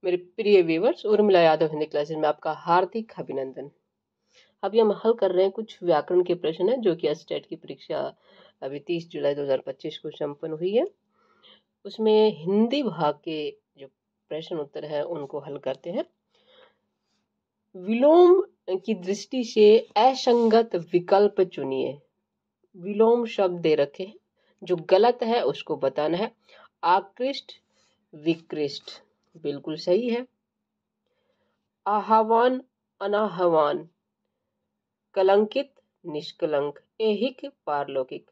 मेरे प्रिय viewers, Urmila Yadav Hindi classes में आपका हार्दिक अभिनंदन। अभी हम हल कर रहे हैं कुछ व्याकरण के प्रश्न हैं जो कि स्टेट की परीक्षा अभी 30 जुलाई 2025 को संपन्न हुई है। उसमें हिंदी भाग के जो प्रश्न उत्तर है उनको हल करते हैं। विलोम की दृष्टि से असंगत विकल्प चुनिए। विलोम शब्द दे रखे हैं, जो गलत है उसको बताना है। आकृष्ट, विकृष्ट बिल्कुल सही है। आह्वान, अनाह्वान, कलंकित, निष्कलंक, ऐहिक, पारलौकिक।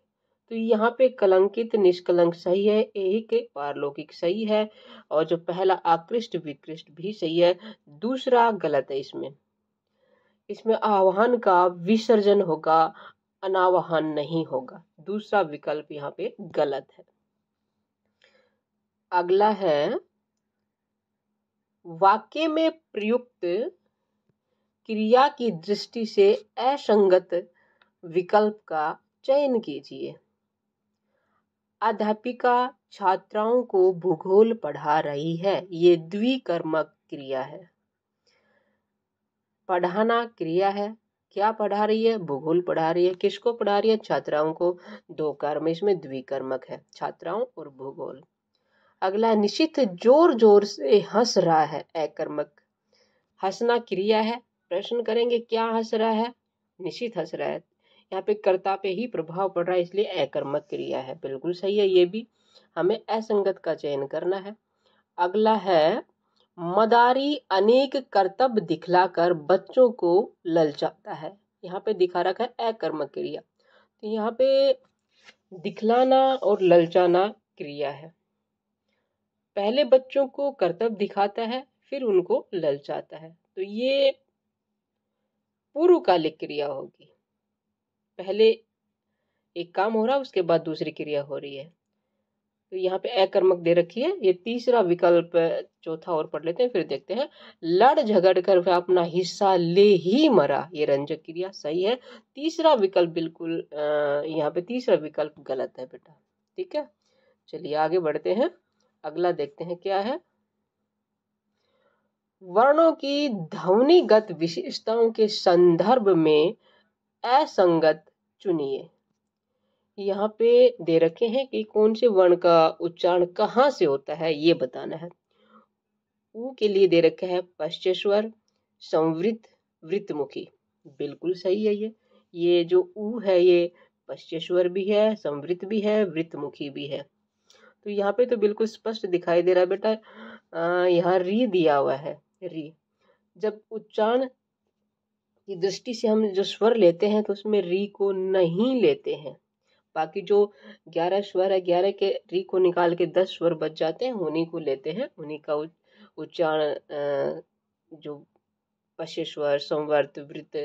तो यहाँ पे कलंकित निष्कलंक सही है, ऐहिक पारलौकिक सही है, और जो पहला आकृष्ट विकृष्ट भी सही है। दूसरा गलत है। इसमें आह्वान का विसर्जन होगा, अनावहन नहीं होगा। दूसरा विकल्प यहाँ पे गलत है। अगला है, वाक्य में प्रयुक्त क्रिया की दृष्टि से असंगत विकल्प का चयन कीजिए। अध्यापिका छात्राओं को भूगोल पढ़ा रही है, ये द्विकर्मक क्रिया है। पढ़ाना क्रिया है, क्या पढ़ा रही है? भूगोल पढ़ा रही है। किसको पढ़ा रही है? छात्राओं को। दो कर्म, इसमें द्विकर्मक है, छात्राओं और भूगोल। अगला, निशित जोर जोर से हंस रहा है, अकर्मक। हंसना क्रिया है, प्रश्न करेंगे क्या हंस रहा है? निशित हंस रहा है। यहाँ पे कर्ता पे ही प्रभाव पड़ रहा है, इसलिए अकर्मक क्रिया है। बिल्कुल सही है। ये भी हमें असंगत का चयन करना है। अगला है, मदारी अनेक कर्तव्य दिखलाकर बच्चों को ललचाता है। यहाँ पे दिखा रखा है अकर्मक क्रिया, तो यहाँ पे दिखलाना और ललचाना क्रिया है। पहले बच्चों को कर्तव्य दिखाता है, फिर उनको ललचाता है, तो ये पूर्वकालिक क्रिया होगी। पहले एक काम हो रहा है, उसके बाद दूसरी क्रिया हो रही है, तो यहाँ पे अकर्मक दे रखी है। ये तीसरा विकल्प, चौथा और पढ़ लेते हैं फिर देखते हैं। लड़ झगड़ कर वह अपना हिस्सा ले ही मरा, ये रंजक क्रिया सही है। तीसरा विकल्प बिल्कुल यहाँ पे तीसरा विकल्प गलत है बेटा। ठीक है, चलिए आगे बढ़ते हैं। अगला देखते हैं क्या है। वर्णों की ध्वनिगत विशेषताओं के संदर्भ में असंगत चुनिए। यहाँ पे दे रखे हैं कि कौन से वर्ण का उच्चारण कहाँ से होता है, ये बताना है। ऊ के लिए दे रखा है पश्च स्वर, संवृत, वृत्तमुखी। बिल्कुल सही है। ये जो ऊ है ये पश्च स्वर भी है, संवृत भी है, वृत्तमुखी भी है। तो यहाँ पे तो बिल्कुल स्पष्ट दिखाई दे रहा है बेटा। यहाँ री दिया हुआ है। री, जब उच्चारण की दृष्टि से हम जो स्वर लेते हैं तो उसमें री को नहीं लेते हैं। बाकी जो 11 स्वर है, 11 के री को निकाल के 10 स्वर बच जाते हैं, उन्हीं को लेते हैं। उन्हीं का उच्चारण जो पश्च स्वर, संवर्त, वृत्त,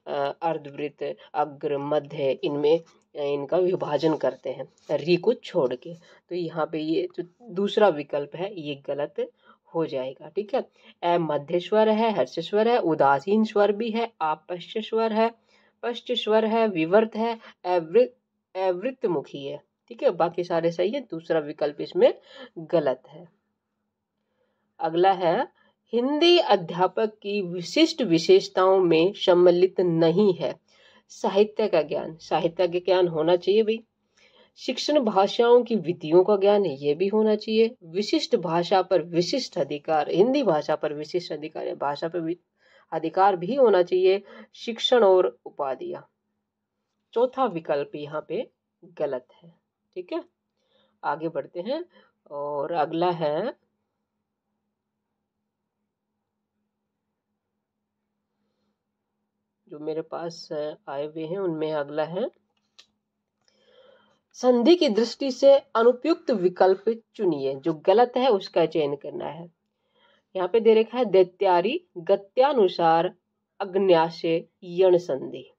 अर्धवृत्त, अग्र, मध्य, इनमें इनका विभाजन करते हैं री को छोड़ के। तो यहाँ पे ये जो दूसरा विकल्प है ये गलत हो जाएगा। ठीक है, ए मध्य स्वर है, हर्ष स्वर है, उदासीन स्वर भी है, आपश्च स्वर है, पश्च स्वर है, विवर्त है, अवृत्तमुखी है। ठीक है, बाकी सारे सही है। दूसरा विकल्प इसमें गलत है। अगला है, हिंदी अध्यापक की विशिष्ट विशेषताओं में सम्मिलित नहीं है। साहित्य का ज्ञान, साहित्य का ज्ञान होना चाहिए भाई। शिक्षण भाषाओं की विधियों का ज्ञान है, ये भी होना चाहिए। विशिष्ट भाषा पर विशिष्ट अधिकार, हिंदी भाषा पर विशिष्ट अधिकार है, भाषा पर अधिकार भी होना चाहिए। शिक्षण और उपाधियां, चौथा विकल्प यहाँ पे गलत है। ठीक है, आगे बढ़ते हैं। और अगला है, जो मेरे पास आए हुए हैं उनमें अगला है, संधि की दृष्टि से अनुपयुक्त विकल्प चुनिए। जो गलत है उसका चयन करना है। यहाँ पे दे रखा है दैत्यारी, गत्यानुसार, अग्न्याशय, यण संधि।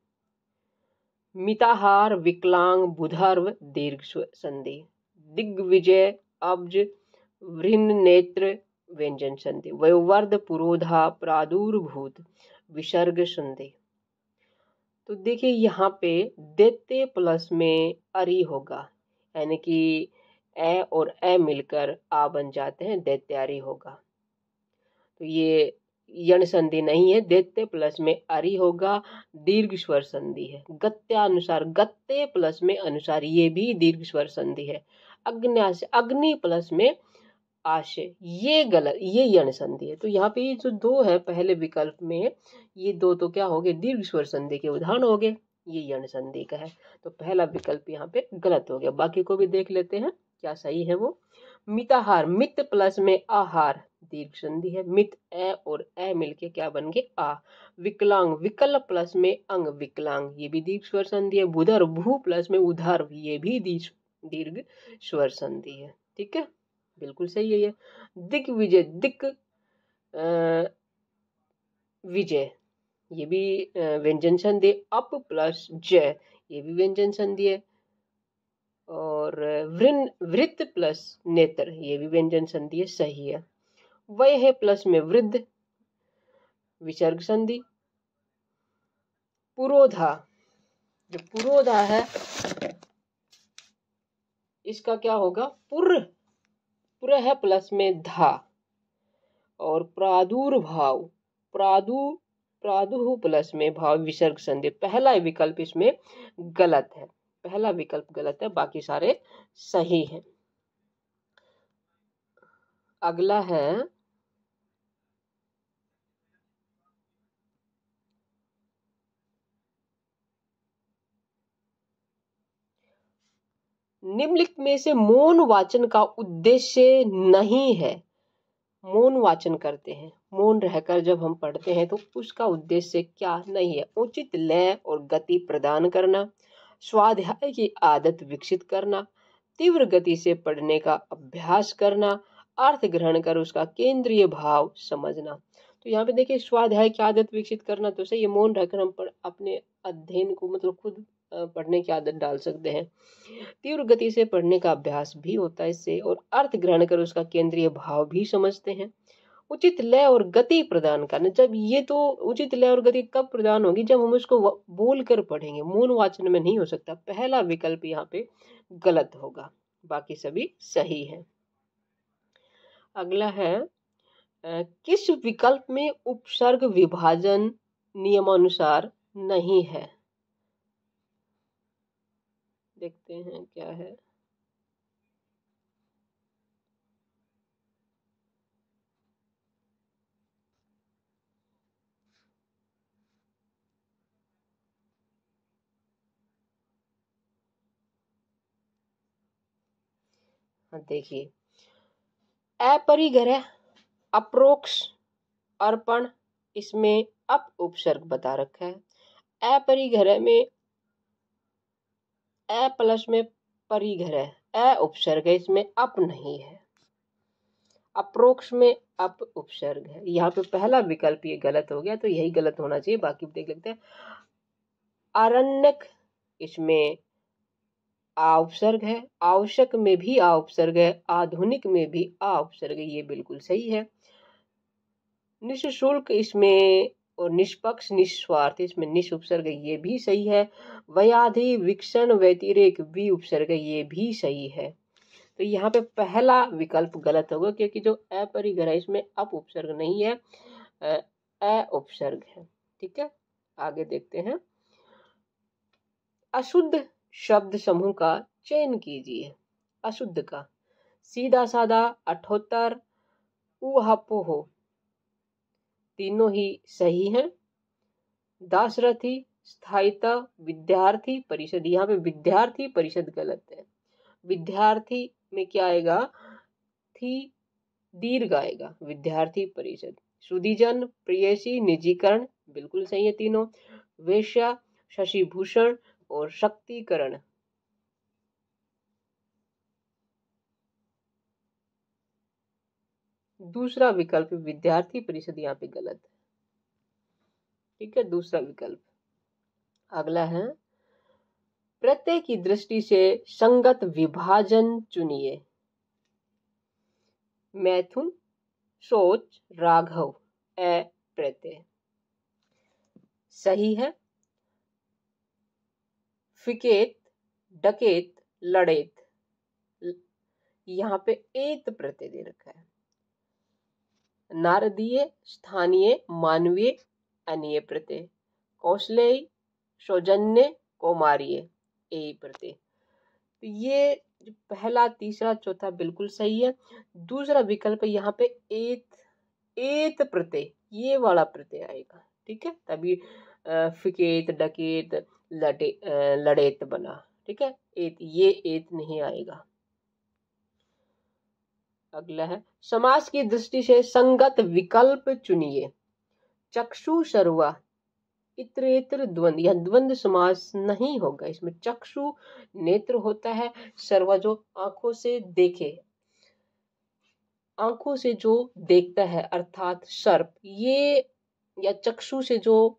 मिताहार, विकलांग, बुधर्व, दीर्घ संधि। दिग्विजय, अब्ज, वृन्न नेत्र, व्यंजन संधि। वयोवर्ध, पुरोधा, प्रादुर्भूत, विसर्ग संधि। तो देखिए यहाँ पे दैत्य प्लस में अरी होगा, यानी कि ए और ए मिलकर आ बन जाते हैं, दैत्यारी होगा। तो ये यण संधि नहीं है। दैत्य प्लस में अरि होगा, दीर्घ स्वर संधि है। गत्यानुसार, गत्ते प्लस में अनुसार, ये भी दीर्घ स्वर संधि है। अग्न्यास, अग्नि प्लस में आशय, ये गलत, ये यण संधि है। तो यहाँ पे ये जो दो है पहले विकल्प में, ये दो तो क्या हो गए, दीर्घ स्वर संधि के उदाहरण हो गए, ये यण संधि का है। तो पहला विकल्प यहाँ पे गलत हो गया। बाकी को भी देख लेते हैं क्या सही है वो। मिताहार, मित प्लस में आहार, दीर्घ संधि है। मित ए और ए मिलके क्या बन गए, आ। विकलांग, विकल प्लस में अंग, विकलांग, ये भी दीर्घ स्वर संधि है। बुधर, भू प्लस में उधर, ये भी दीर्घ स्वर संधि है। ठीक है, बिल्कुल सही है ये। दिग्विजय, दिक विजय, ये भी व्यंजन संधि। अप प्लस जय, ये भी व्यंजन संधि है। और वृत्त प्लस नेत्र, ये भी व्यंजन संधि है, सही है। वय है प्लस में वृद्ध, विसर्ग संधि। पुरोधा, जो पुरोधा है इसका क्या होगा, पुर है प्लस में धा। और प्रादुर्भाव, प्रादुः प्लस में भाव, विसर्ग संधि। पहला विकल्प इसमें गलत है, पहला विकल्प गलत है, बाकी सारे सही हैं। अगला है निम्नलिखित में से मौन वाचन का उद्देश्य नहीं है। मौन वाचन करते हैं, मौन रहकर जब हम पढ़ते हैं तो उसका उद्देश्य क्या नहीं है। उचित लय और गति प्रदान करना, स्वाध्याय की आदत विकसित करना, तीव्र गति से पढ़ने का अभ्यास करना, अर्थ ग्रहण कर उसका केंद्रीय भाव समझना। तो यहाँ पे देखिए, स्वाध्याय की आदत विकसित करना तो सही है, मौन रहकर हम अपने अध्ययन को मतलब खुद पढ़ने की आदत डाल सकते हैं। तीव्र गति से पढ़ने का अभ्यास भी होता है इससे, और अर्थ ग्रहण कर उसका केंद्रीय भाव भी समझते हैं। उचित लय और गति प्रदान करना, जब ये तो उचित लय और गति कब प्रदान होगी, जब हम उसको बोल कर पढ़ेंगे, मौन वाचन में नहीं हो सकता। पहला विकल्प यहाँ पे गलत होगा, बाकी सभी सही है। अगला है किस विकल्प में उपसर्ग विभाजन नियमानुसार नहीं है। देखते हैं क्या है। देखिए, अपरिग्रह, अप्रोक्ष, अर्पण, इसमें अप उपसर्ग बता रखा है। अपरिग्रह में अ प्लस में परिग्रह, अ उपसर्ग है, इसमें अप नहीं है। अप्रोक्ष में अप उपसर्ग है। यहाँ पे पहला विकल्प ये गलत हो गया, तो यही गलत होना चाहिए, बाकी देख लेते हैं। आरण्यक, इसमें आ उपसर्ग है। आवश्यक में भी आ उपसर्ग है। आधुनिक में भी आ उपसर्ग है, ये बिल्कुल सही है। निःशुल्क इसमें, और निष्पक्ष, निस्वार्थ, इसमें निश उपसर्ग है, ये भी सही है। व्याधि, विक्षण, व्यतिरेक, वी उपसर्ग है, ये भी सही है। तो यहाँ पे पहला विकल्प गलत होगा, क्योंकि जो अपरिग्रह है इसमें अप उपसर्ग नहीं है, अ उपसर्ग है। ठीक है, आगे देखते हैं। अशुद्ध शब्द समूह का चयन कीजिए। अशुद्ध का, सीधा साधा, अठोत्तर, उहापोह, तीनों ही सही हैं। दासरथी, स्थायिता, विद्यार्थी परिषद, यहाँ पे विद्यार्थी परिषद गलत है। विद्यार्थी में क्या आएगा, थी दीर्घ आएगा, विद्यार्थी परिषद। सुधीजन, प्रेयसी, निजीकरण, बिल्कुल सही है तीनों। वेश्या, शशिभूषण और शक्तिकरण। दूसरा विकल्प विद्यार्थी परिषद यहाँ पे गलत है। ठीक है, दूसरा विकल्प। अगला है, प्रत्यय की दृष्टि से संगत विभाजन चुनिए। मैथुन, सोच, राघव, प्रत्यय सही है। फिकेत, डकेत, लड़ेत, यहाँ पे एत प्रत्यय दे रखा है। नारदीय, स्थानीय, मानवीय, अनीय प्रत्यय। कौशलेय, सौजन्य, कौमार्य, ए प्रत्यय। तो ये जो पहला, तीसरा, चौथा बिल्कुल सही है। दूसरा विकल्प यहाँ पे एत प्रत्यय, ये वाला प्रत्यय आएगा। ठीक है, तभी फिकेत, डकेत, लड़ेत बना। ठीक है, ये एत नहीं आएगा। अगला है, समास की दृष्टि से संगत विकल्प चुनिए। चक्षु सर्वा, इतरेतर द्वंद, यह द्वंद समास नहीं होगा। इसमें चक्षु नेत्र होता है, सर्वा जो आंखों से देखे, आंखों से जो देखता है अर्थात सर्प, ये या चक्षु से जो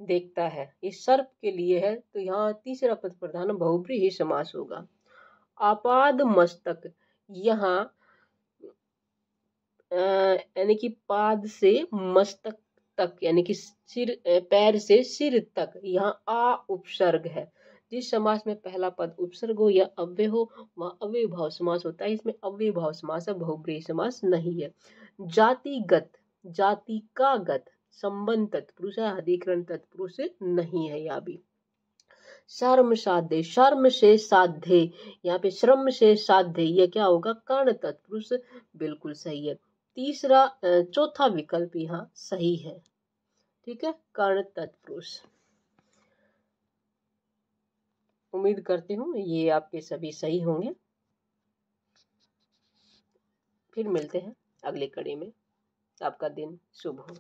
देखता है, ये सर्प के लिए है। तो यहाँ तीसरा पद प्रधान बहुव्रीहि समास होगा। आपाद मस्तक, यहाँ यानी कि पाद से मस्तक तक, यानी कि सिर, पैर से सिर तक, यहाँ आ उपसर्ग है। जिस समास में पहला पद उपसर्ग हो या अव्यय हो वहाँ अव्यय भाव समास होता है। इसमें अव्यय भाव समास है, बहुव्रीहि समास नहीं है। जातिगत, जाति का गत, संबंध तत्पुरुष है, अधिकरण तत्पुरुष नहीं है। यहाँ भी शर्म साध्य, शर्म से साध्य, यहाँ पे श्रम से साध्य, यह क्या होगा? कर्ण तत्पुरुष, बिल्कुल सही है। तीसरा, चौथा विकल्प यहाँ सही है। ठीक है, कर्ण तत्पुरुष। उम्मीद करती हूँ ये आपके सभी सही होंगे। फिर मिलते हैं अगली कड़ी में। आपका दिन शुभ हो।